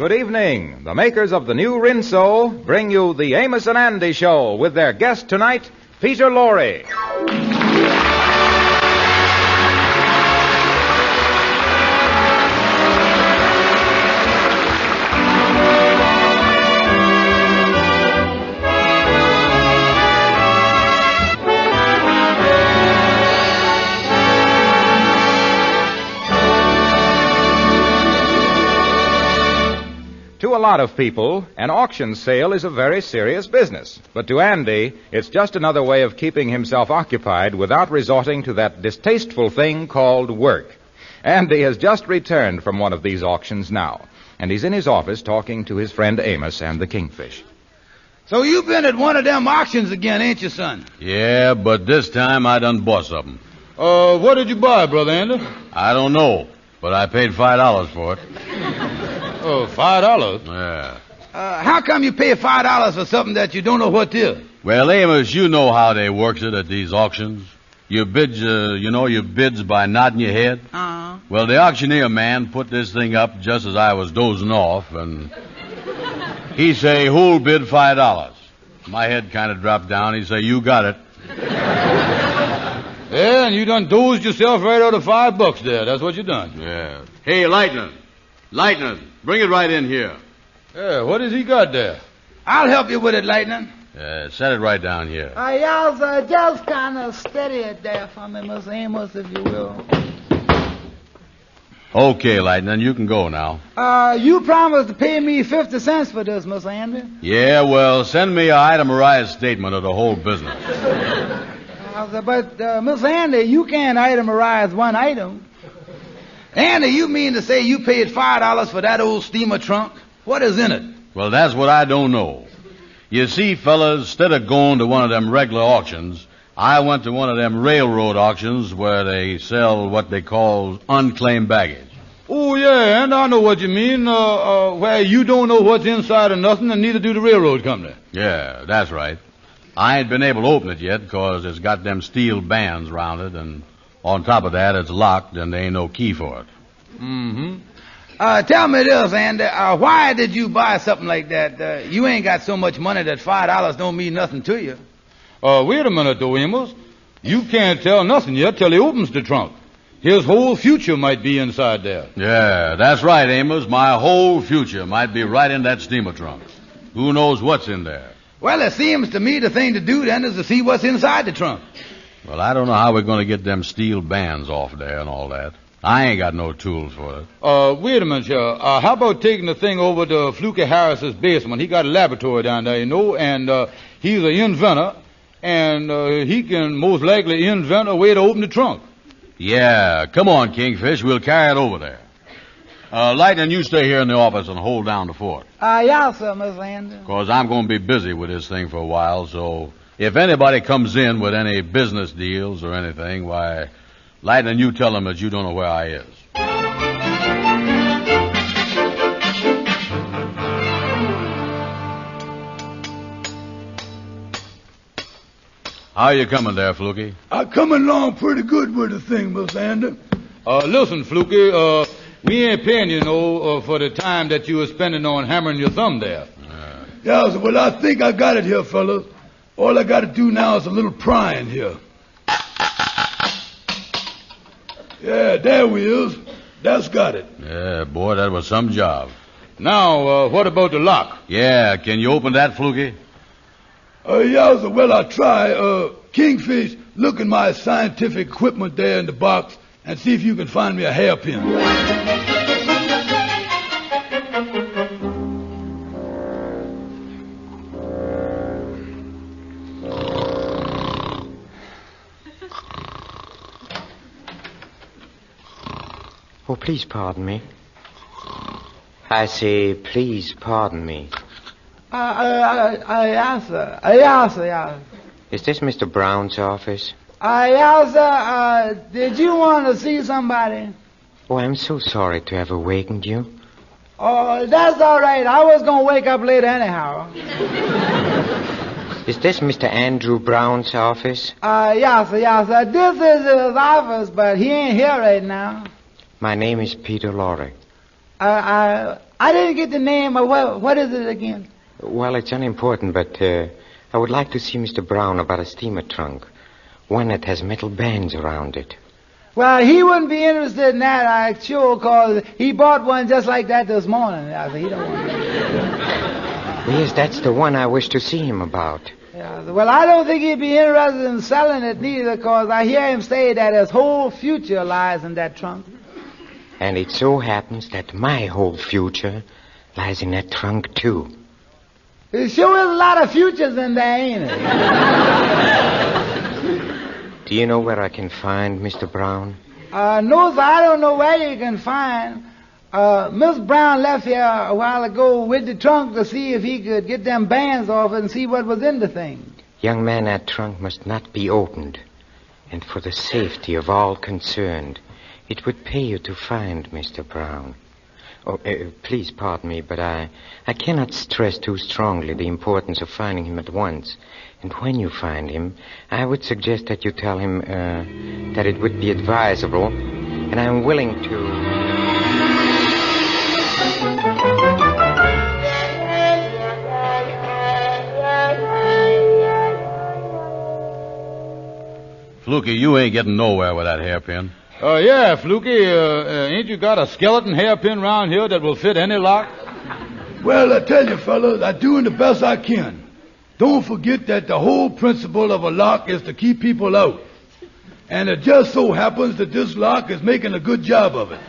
Good evening. The makers of the new Rinso bring you the Amos and Andy Show with their guest tonight, Peter Lorre. To a lot of people, an auction sale is a very serious business. But to Andy, it's just another way of keeping himself occupied without resorting to that distasteful thing called work. Andy has just returned from one of these auctions now, and he's in his office talking to his friend Amos and the Kingfish. So you've been at one of them auctions again, ain't you, son? Yeah, but this time I done bought something. What did you buy, Brother Andy? I don't know, but I paid $5 for it. Oh, $5? Yeah. How come you pay $5 for something that you don't know what it is? Well, Amos, you know how they works it at these auctions. You bids, you bids by nodding your head. Uh-huh. Well, the auctioneer man put this thing up just as I was dozing off, and he say, who'll bid $5? My head kind of dropped down. He say, you got it. Yeah, and you done dozed yourself right out of $5 there. That's what you done. Yeah. Hey, Lightning, bring it right in here. Yeah, what has he got there? I'll help you with it, Lightning. Set it right down here. Y'all just kind of steady it there for me, Miss Amos, if you will. Okay, Lightning, you can go now. You promised to pay me 50 cents for this, Miss Andy. Yeah, well, send me an itemized statement of the whole business. But, Miss Andy, you can't itemize one item. Andy, you mean to say you paid $5 for that old steamer trunk? What is in it? Well, that's what I don't know. You see, fellas, instead of going to one of them regular auctions, I went to one of them railroad auctions where they sell what they call unclaimed baggage. Oh, yeah, and I know what you mean, where you don't know what's inside of nothing, and neither do the railroad company. Yeah, that's right. I ain't been able to open it yet because it's got them steel bands around it, and on top of that, it's locked and there ain't no key for it. Mm-hmm. Tell me this, Andy. Why did you buy something like that? You ain't got so much money that $5 don't mean nothing to you. Wait a minute, though, Amos. You can't tell nothing yet till he opens the trunk. His whole future might be inside there. Yeah, that's right, Amos. My whole future might be right in that steamer trunk. Who knows what's in there? Well, it seems to me the thing to do then is to see what's inside the trunk. Well, I don't know how we're going to get them steel bands off there and all that. I ain't got no tools for it. Wait a minute, here. How about taking the thing over to Fluky Harris's basement? He got a laboratory down there, you know, and he's an inventor, and he can most likely invent a way to open the trunk. Yeah, come on, Kingfish. We'll carry it over there. Lightning, you stay here in the office and hold down the fort. Yes, sir, Miss Andy. Because I'm going to be busy with this thing for a while, so if anybody comes in with any business deals or anything, why, Lightning, you tell them that you don't know where I is. How you coming there, Fluky? I'm coming along pretty good with the thing, Miss Andy. Listen, Fluky, we ain't paying you, for the time that you were spending on hammering your thumb there. Yeah, well, I think I got it here, fellas. All I got to do now is a little prying here. Yeah, there we is. That's got it. Yeah, boy, that was some job. Now, what about the lock? Yeah, can you open that, Fluky? Yeah, well, I'll try. Kingfish, look in my scientific equipment there in the box and see if you can find me a hairpin. Oh, please pardon me. I say, please pardon me. Yes, sir. Yes, sir, yes. Is this Mr. Brown's office? Yes, sir. Did you want to see somebody? Oh, I'm so sorry to have awakened you. Oh, that's all right. I was going to wake up later anyhow. Is this Mr. Andrew Brown's office? Yes, sir, yes, sir. This is his office, but he ain't here right now. My name is Peter Lorre. I didn't get the name. What is it again? Well, it's unimportant, but I would like to see Mr. Brown about a steamer trunk. One that has metal bands around it. Well, he wouldn't be interested in that, I'm sure, because he bought one just like that this morning. I said, he don't want it. Yes, that's the one I wish to see him about. Yeah, well, I don't think he'd be interested in selling it neither, because I hear him say that his whole future lies in that trunk. And it so happens that my whole future lies in that trunk, too. There sure is a lot of futures in there, ain't it? Do you know where I can find Mr. Brown? No, sir, I don't know where you can find. Miss Brown left here a while ago with the trunk to see if he could get them bands off it and see what was in the thing. Young man, that trunk must not be opened. And for the safety of all concerned, it would pay you to find Mr. Brown. Oh, please pardon me, but I cannot stress too strongly the importance of finding him at once. And when you find him, I would suggest that you tell him that it would be advisable, and I'm willing to... Fluky, you ain't getting nowhere with that hairpin. Yeah, Fluky, ain't you got a skeleton hairpin round here that will fit any lock? Well, I tell you, fellas, I'm doing the best I can. Don't forget that the whole principle of a lock is to keep people out. And it just so happens that this lock is making a good job of it.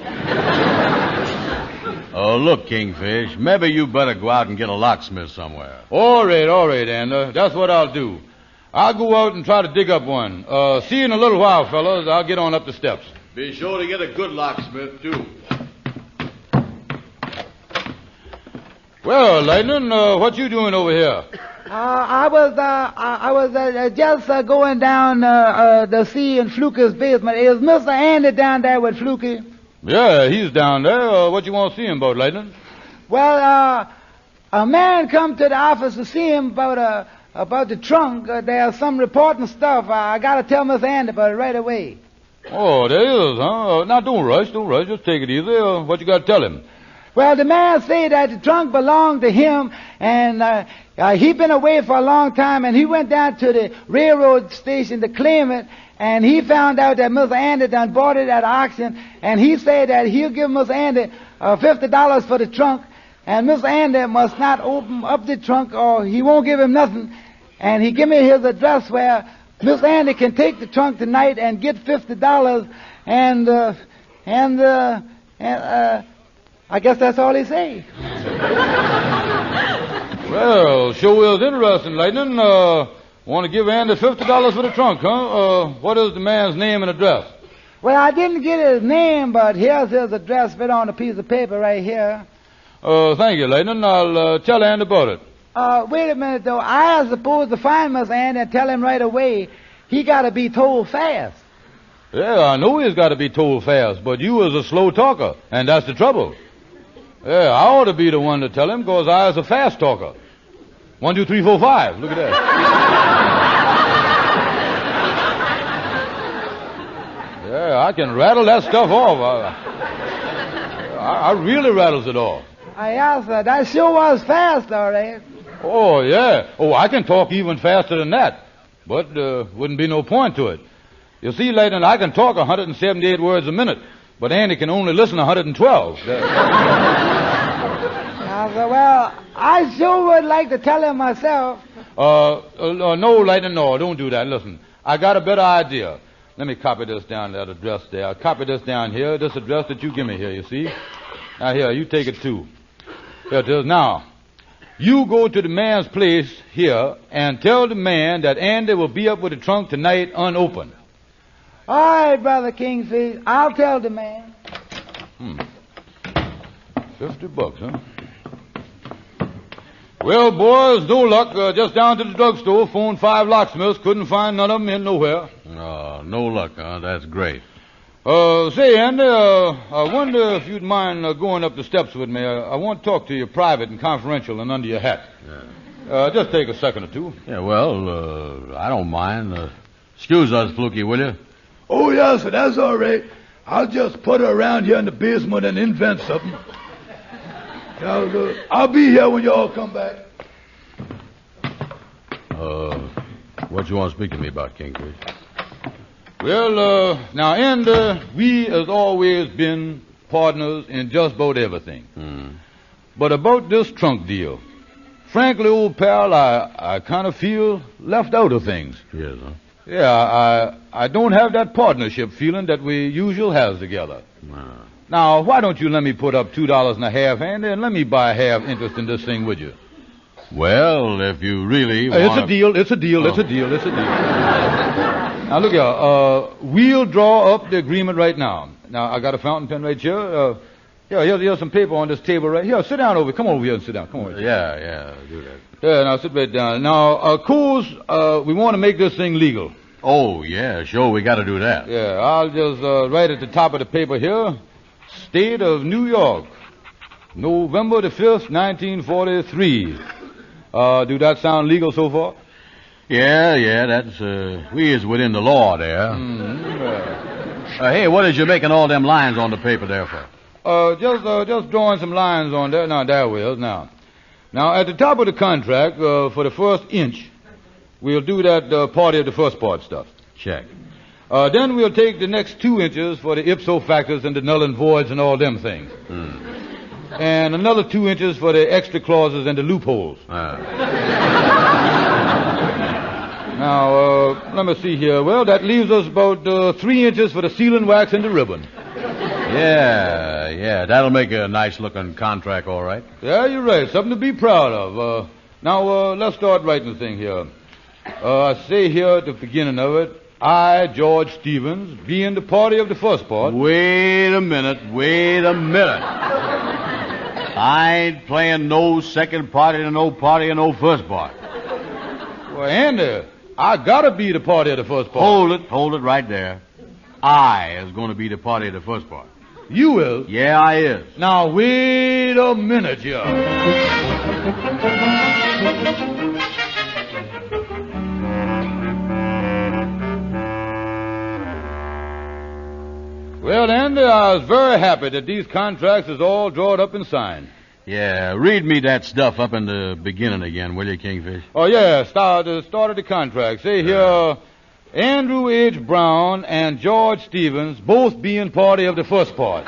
Oh, look, Kingfish, maybe you better go out and get a locksmith somewhere. All right, Andy. That's what I'll do. I'll go out and try to dig up one. See you in a little while, fellas. I'll get on up the steps. Be sure to get a good locksmith, too. Well, Lightning, what you doing over here? I was just going down to see in Fluky's basement. Is Mr. Andy down there with Fluky? Yeah, he's down there. What you want to see him about, Lightning? Well, a man come to the office to see him about the trunk. There's some reporting stuff. I got to tell Mr. Andy about it right away. Oh, there is, huh? Now, don't rush. Just take it easy. What you got to tell him? Well, the man said that the trunk belonged to him, and he'd been away for a long time, and he went down to the railroad station to claim it, and he found out that Mr. Andy done bought it at auction, and he said that he'll give Mr. Andy $50 for the trunk, and Mr. Andy must not open up the trunk or he won't give him nothing. And he give me his address where Mr. Andy can take the trunk tonight and get $50, and I guess that's all he say. Well, sure is interesting, Lightning. Want to give Andy $50 for the trunk, huh? What is the man's name and address? Well, I didn't get his name, but here's his address fit on a piece of paper right here. Thank you, Lightning. I'll tell Andy about it. Wait a minute, though. I was supposed to find Mr. Andy and tell him right away. He got to be told fast. Yeah, I know he's got to be told fast, but you is a slow talker, and that's the trouble. Yeah, I ought to be the one to tell him, because I is a fast talker. 1, 2, 3, 4, 5. Look at that. Yeah, I can rattle that stuff off. I really rattles it off. Yes, sir. That sure was fast, all right. Oh, yeah. Oh, I can talk even faster than that. But wouldn't be no point to it. You see, Leighton, I can talk 178 words a minute, but Andy can only listen 112. Well, I sure would like to tell him myself. No, Leighton, no. Don't do that. Listen, I got a better idea. Let me copy this down, that address there. I'll copy this down here, this address that you give me here, you see. Now, here, you take it, too. Here it is. Now, you go to the man's place here and tell the man that Andy will be up with the trunk tonight unopened. All right, Brother Kingfish. I'll tell the man. $50, huh? Well, boys, no luck. Just down to the drugstore, phoned 5 locksmiths, couldn't find none of them in nowhere. Oh, no luck, huh? That's great. Say, Andy, I wonder if you'd mind going up the steps with me. I want to talk to you private and confidential and under your hat. Yeah. Just take a second or two. Yeah, well, I don't mind. Excuse us, Fluky, will you? Oh, yes, sir, that's all right. I'll just put her around here in the basement and invent something. Now, I'll be here when y'all come back. What you want to speak to me about, Kingfish? Well, now, Andy, we has always been partners in just about everything. But about this trunk deal, frankly, old pal, I kind of feel left out of things. Yes, huh? Yeah, I don't have that partnership feeling that we usually has together. Now, why don't you let me put up $2.50, Andy, and let me buy half interest in this thing with you? Well, if you really want... It's a deal. Now, look here. We'll draw up the agreement right now. Now, I got a fountain pen right here. Here's some paper on this table right here. Sit down over here. Come over here and sit down. Come over here. Yeah, do that. Yeah, now sit right down. Now, of course, we want to make this thing legal. Oh, yeah, sure, we got to do that. Yeah, I'll just write at the top of the paper here, State of New York, November the 5th, 1943. Do that sound legal so far? Yeah, that's, we is within the law there. Hey, what is you making all them lines on the paper there for? Just drawing some lines on there. Now, there we is. Now, at the top of the contract, for the first inch, we'll do that party of the first part stuff. Check. Then we'll take the next 2 inches for the ipso factors and the null and voids and all them things. And another 2 inches for the extra clauses and the loopholes. Now, let me see here. Well, that leaves us about 3 inches for the sealing wax and the ribbon. Yeah, that'll make a nice-looking contract, all right. Yeah, you're right. Something to be proud of. Now, let's start writing the thing here. I say here at the beginning of it, I, George Stevens, being the party of the first part. Wait a minute. I ain't playing no second party and no party and no first part. Well, Andy, I gotta be the party of the first part. Hold it right there. I is going to be the party of the first part. You will? Yeah, I is. Now, wait a minute here. Well, Andy, I was very happy that these contracts is all drawn up and signed. Yeah, read me that stuff up in the beginning again, will you, Kingfish? Oh, yeah, start of the contract. Say here, Andrew H. Brown and George Stevens both being party of the first part.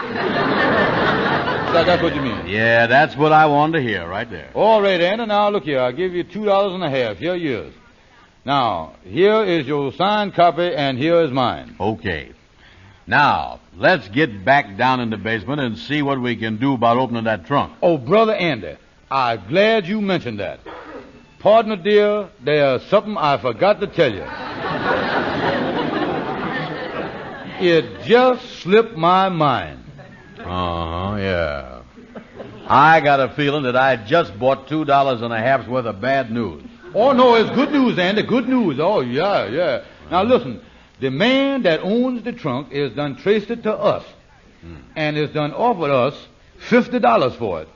That's what you mean? Yeah, that's what I wanted to hear right there. All right, Andy, now look here. I'll give you $2.50. Here you is. Now, here is your signed copy, and here is mine. Okay. Now, let's get back down in the basement and see what we can do about opening that trunk. Oh, Brother Andy, I'm glad you mentioned that. Partner, dear, there's something I forgot to tell you. It just slipped my mind. Yeah. I got a feeling that I just bought $2.50 worth of bad news. Oh, no, it's good news, Andy, good news. Oh, yeah. Now, listen. The man that owns the trunk is done traced it to us and is done offered us $50 for it.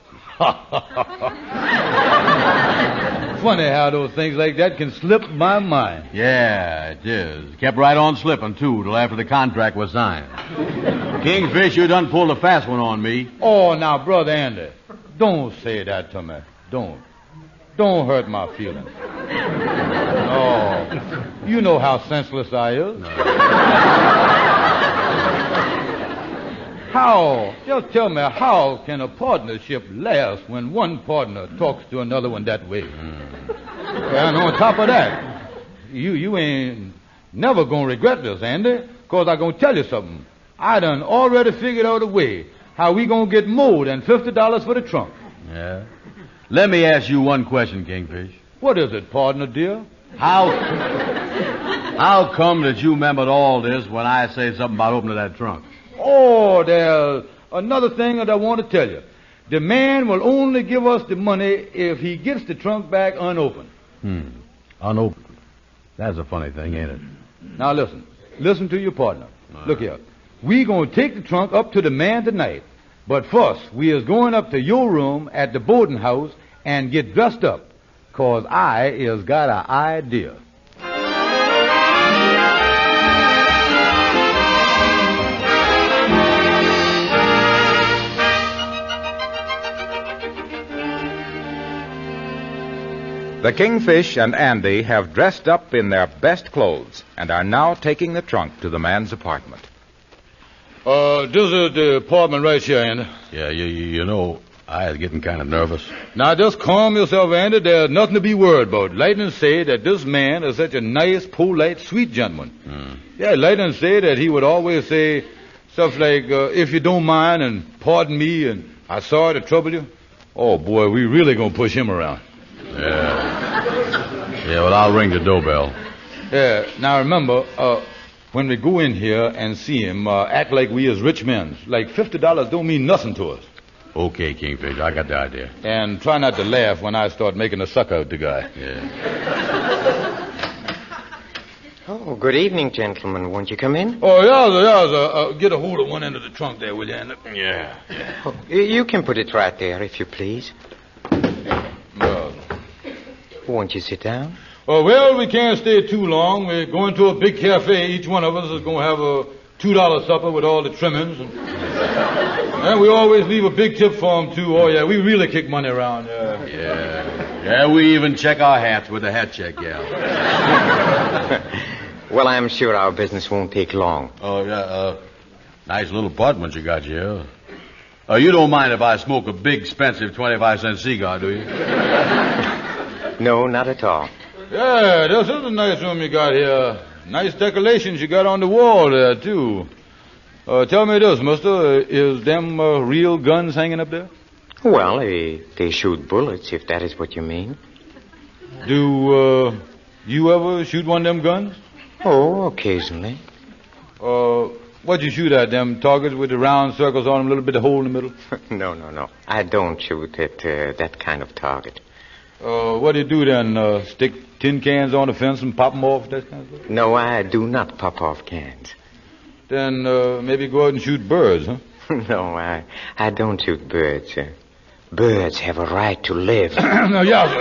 Funny how those things like that can slip my mind. Yeah, it is. Kept right on slipping, too, till after the contract was signed. Kingfish, you done pulled a fast one on me. Oh, now, Brother Andy, don't say that to me. Don't hurt my feelings. Oh, you know how senseless I is. Just tell me, how can a partnership last when one partner talks to another one that way? And on top of that, you ain't never gonna regret this, Andy, because I'm gonna tell you something. I done already figured out a way how we gonna get more than $50 for the trunk. Yeah? Let me ask you one question, Kingfish. What is it, partner, dear? How come that you remembered all this when I say something about opening that trunk? Oh, there's another thing that I want to tell you. The man will only give us the money if he gets the trunk back unopened. Unopened. That's a funny thing, ain't it? Now listen to your partner. Look here. We gonna take the trunk up to the man tonight. But first, we is going up to your room at the boarding house and get dressed up. 'Cause I is got an idea. The Kingfish and Andy have dressed up in their best clothes and are now taking the trunk to the man's apartment. This is the apartment right here, Andy. Yeah, you know, I was getting kind of nervous. Now, just calm yourself, Andy. There's nothing to be worried about. Lightning say that this man is such a nice, polite, sweet gentleman. Yeah, Lightning say that he would always say stuff like, if you don't mind and pardon me and I'm sorry to trouble you. Oh, boy, we really gonna push him around. Yeah, well, I'll ring the doorbell. Yeah, now remember, when we go in here and see him, act like we is rich men. Like $50 don't mean nothing to us. Okay, Kingfish, I got the idea. And try not to laugh when I start making a sucker out the guy. Yeah. Oh, good evening, gentlemen. Won't you come in? Oh, yeah. Get a hold of one end of the trunk there, will you, Andy? Yeah. Oh, you can put it right there, if you please. Won't you sit down? Oh, well, we can't stay too long. We're going to a big cafe. Each one of us is going to have a $2 supper with all the trimmings. And we always leave a big tip for them, too. Oh, yeah, we really kick money around. Yeah, we even check our hats with a hat check, yeah. Well, I'm sure our business won't take long. Oh, yeah, nice little apartment you got here. You don't mind if I smoke a big, expensive 25-cent cigar, do you? No, not at all. Yeah, this is a nice room you got here. Nice decorations you got on the wall there, too. Tell me this, mister. Is them real guns hanging up there? Well, they shoot bullets, if that is what you mean. Do you ever shoot one of them guns? Oh, occasionally. What'd you shoot at? Them targets with the round circles on them, a little bit of hole in the middle? No. I don't shoot at that kind of target. What do you do then? Stick tin cans on the fence and pop them off, that kind of stuff? No, I do not pop off cans. Then maybe go out and shoot birds, huh? No, I don't shoot birds. Birds have a right to live. No, yeah.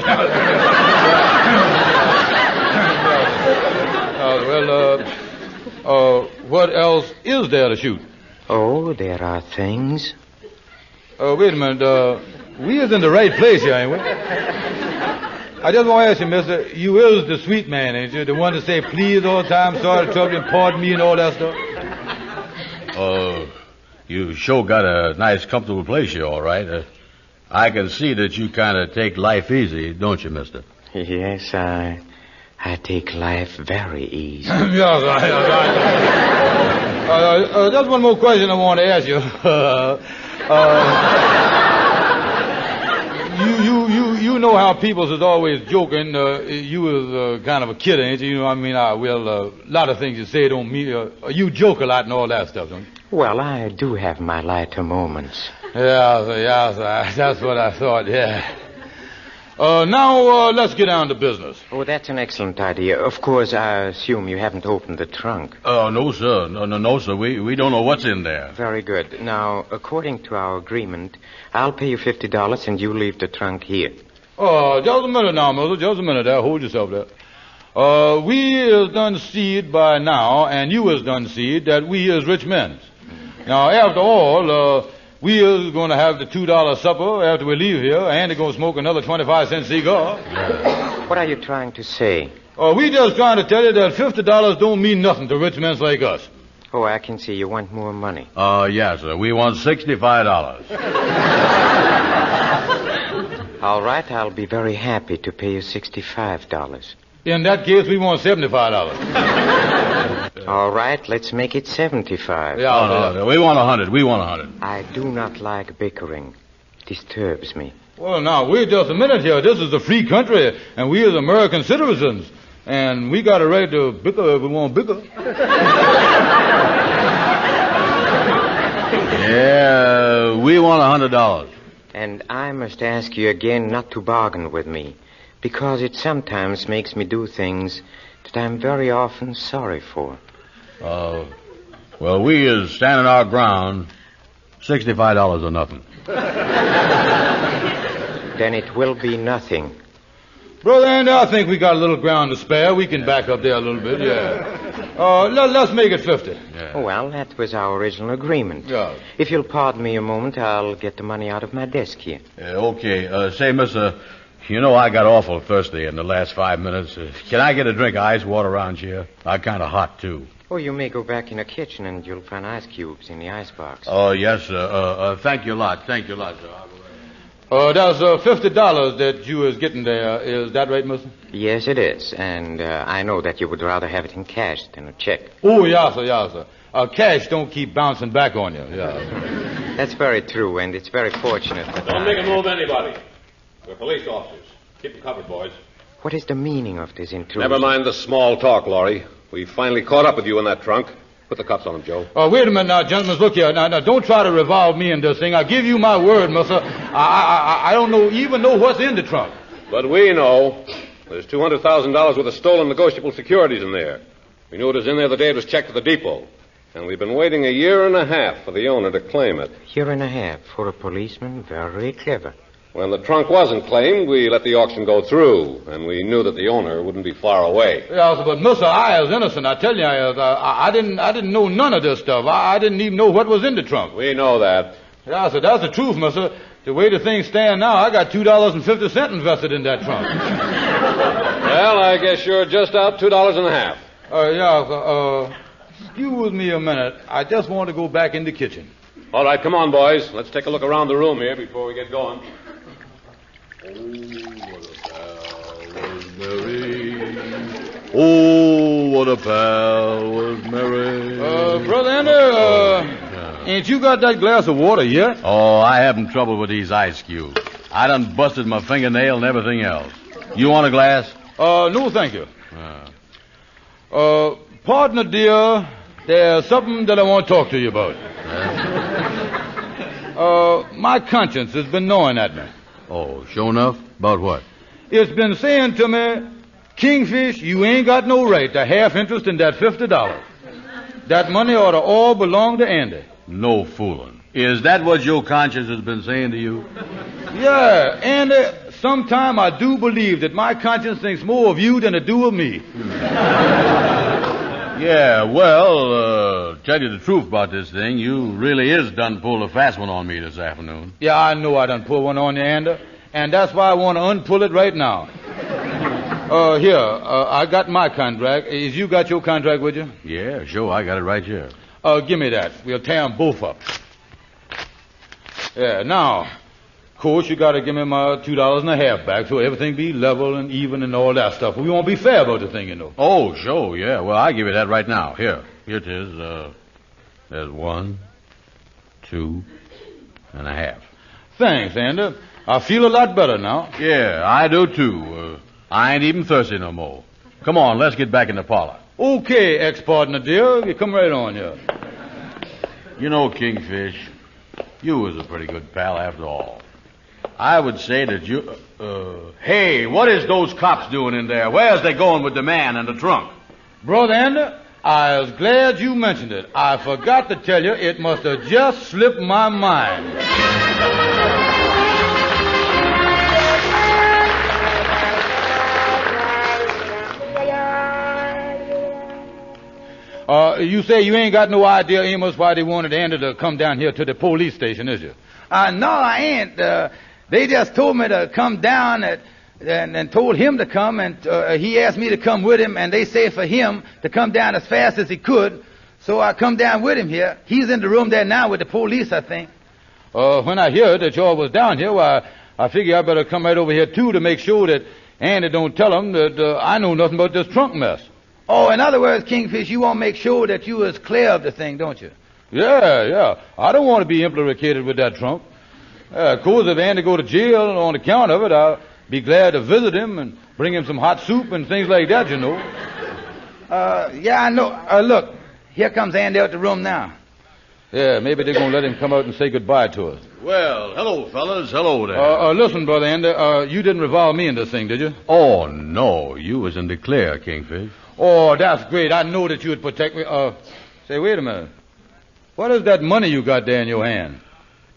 What else is there to shoot? Oh, there are things. Wait a minute. We is in the right place here, ain't we? I just want to ask you, mister, you is the sweet man, ain't you? The one to say please all the time, sorry to trouble you, and pardon me and all that stuff? You sure got a nice, comfortable place here, all right. I can see that you kind of take life easy, don't you, mister? Yes, I take life very easy. Yes, just one more question I want to ask you. You know how people is always joking. You was kind of a kid, ain't you? You know, I mean, a lot of things you say don't mean... you joke a lot and all that stuff, don't you? Well, I do have my lighter moments. Yeah, that's what I thought, yeah. Now, let's get down to business. Oh, that's an excellent idea. Of course, I assume you haven't opened the trunk. No, sir. No, sir. We don't know what's in there. Very good. Now, according to our agreement, I'll pay you $50 and you leave the trunk here. Just a minute now, Mother. Just a minute there. Hold yourself there. We is done seed by now, and you is done seed that we is rich men. Now, after all, we is going to have the $2 supper after we leave here, and they're going to smoke another 25-cent cigar. Yeah. What are you trying to say? We just trying to tell you that $50 don't mean nothing to rich men like us. Oh, I can see you want more money. Yes, sir. We want $65. All right, I'll be very happy to pay you $65. In that case, we want $75. All right, let's make it $75. No, we want $100. We want $100. I do not like bickering. It disturbs me. Well, now, wait just a minute here. This is a free country, and we as American citizens, and we got a right to bicker if we want bicker. Yeah, we want $100. And I must ask you again not to bargain with me, because it sometimes makes me do things that I'm very often sorry for. Well, we is standing our ground. $65 or nothing. Then it will be nothing. Brother Andy, I think we got a little ground to spare. We can back up there a little bit, yeah. Let's make it 50. Yeah. Well, that was our original agreement. Yeah. If you'll pardon me a moment, I'll get the money out of my desk here. Okay. Say, mister, You know, I got awful thirsty in the last 5 minutes. Can I get a drink of ice water around here? I'm kind of hot, too. Oh, you may go back in the kitchen and you'll find ice cubes in the icebox. Oh, yes, sir. Thank you a lot. Thank you a lot, sir. That's $50 that you was getting there. Is that right, mister? Yes, it is. And I know that you would rather have it in cash than a check. Oh, yes, sir. Cash don't keep bouncing back on you. Yeah. That's very true, and it's very fortunate that Don't make a move, anybody. We're police officers. Keep them covered, boys. What is the meaning of this intrusion? Never mind the small talk, Laurie. We finally caught up with you in that trunk. Put the cuffs on him, Joe. Wait a minute now, gentlemen. Look here. Now, don't try to revolve me in this thing. I give you my word, mister. I don't even know what's in the trunk. But we know. There's $200,000 worth of stolen negotiable securities in there. We knew it was in there the day it was checked at the depot. And we've been waiting a year and a half for the owner to claim it. Year and a half for a policeman? Very clever. When the trunk wasn't claimed, we let the auction go through, and we knew that the owner wouldn't be far away. Yeah, but mister, I was innocent. I tell you, I didn't know none of this stuff. I didn't even know what was in the trunk. We know that. Yeah, so that's the truth, mister. The way the things stand now, I got $2.50 invested in that trunk. Well, I guess you're just out $2.50. Excuse me a minute. I just want to go back in the kitchen. All right, come on, boys. Let's take a look around the room here before we get going. Oh, what a pal was Mary. Brother Andy, ain't you got that glass of water yet? Oh, I having trouble with these ice cubes. I done busted my fingernail and everything else. You want a glass? No, thank you. Partner, dear, there's something that I want to talk to you about. My conscience has been gnawing at me. Oh, sure enough? About what? It's been saying to me, Kingfish, you ain't got no right to half interest in that $50. That money ought to all belong to Andy. No fooling. Is that what your conscience has been saying to you? Yeah, Andy, sometime I do believe that my conscience thinks more of you than it do of me. Yeah, well, tell you the truth about this thing, you really is done pulled a fast one on me this afternoon. Yeah, I know I done pulled one on you, Andy, and that's why I want to unpull it right now. Here, I got my contract. Is you got your contract with you? Yeah, sure, I got it right here. Give me that. We'll tear them both up. Yeah, now, of course, you got to give me my $2.50 back so everything be level and even and all that stuff. We won't be fair about the thing, you know. Oh, sure, yeah. Well, I'll give you that right now. Here it is. There's 1, 2.5. Thanks, Andy. I feel a lot better now. Yeah, I do, too. I ain't even thirsty no more. Come on, let's get back in the parlor. Okay, ex-partner, dear. You come right on here. You know, Kingfish, you was a pretty good pal after all. I would say that you... hey, what is those cops doing in there? Where's they going with the man in the trunk? Brother Andy, I was glad you mentioned it. I forgot to tell you, it must have just slipped my mind. You say you ain't got no idea, Amos, why they wanted Andy to come down here to the police station, is you? No, I ain't. They just told me to come down and told him to come, and he asked me to come with him, and they say for him to come down as fast as he could. So I come down with him here. He's in the room there now with the police, I think. When I heard that y'all was down here, well, I figure I better come right over here, too, to make sure that Andy don't tell him that I know nothing about this trunk mess. Oh, in other words, Kingfish, you want to make sure that you is clear of the thing, don't you? Yeah. I don't want to be implicated with that trunk. Of course, if Andy go to jail on account of it, I'll be glad to visit him and bring him some hot soup and things like that, you know. Yeah, I know. Look, here comes Andy out the room now. Yeah, maybe they're going to let him come out and say goodbye to us. Well, hello, fellas. Hello there. Listen, Brother Andy, you didn't revolve me in this thing, did you? Oh, no. You was in the clear, Kingfish. Oh, that's great. I know that you would protect me. Say, wait a minute. What is that money you got there in your hand?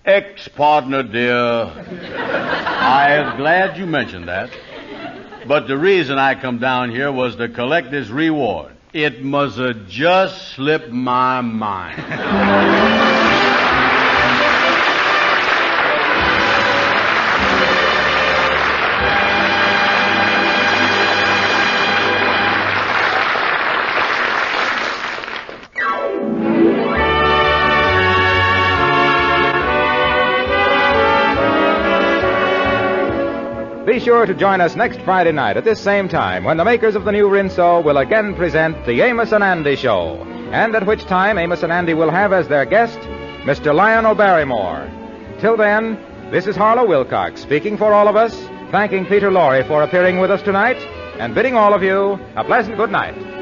Ex-partner, dear. I am glad you mentioned that. But the reason I come down here was to collect this reward. It must have just slipped my mind. Be sure to join us next Friday night at this same time when the makers of the new Rinso will again present the Amos and Andy Show, and at which time Amos and Andy will have as their guest Mr. Lionel Barrymore. Till then, this is Harlow Wilcox speaking for all of us, thanking Peter Lorre for appearing with us tonight, and bidding all of you a pleasant good night.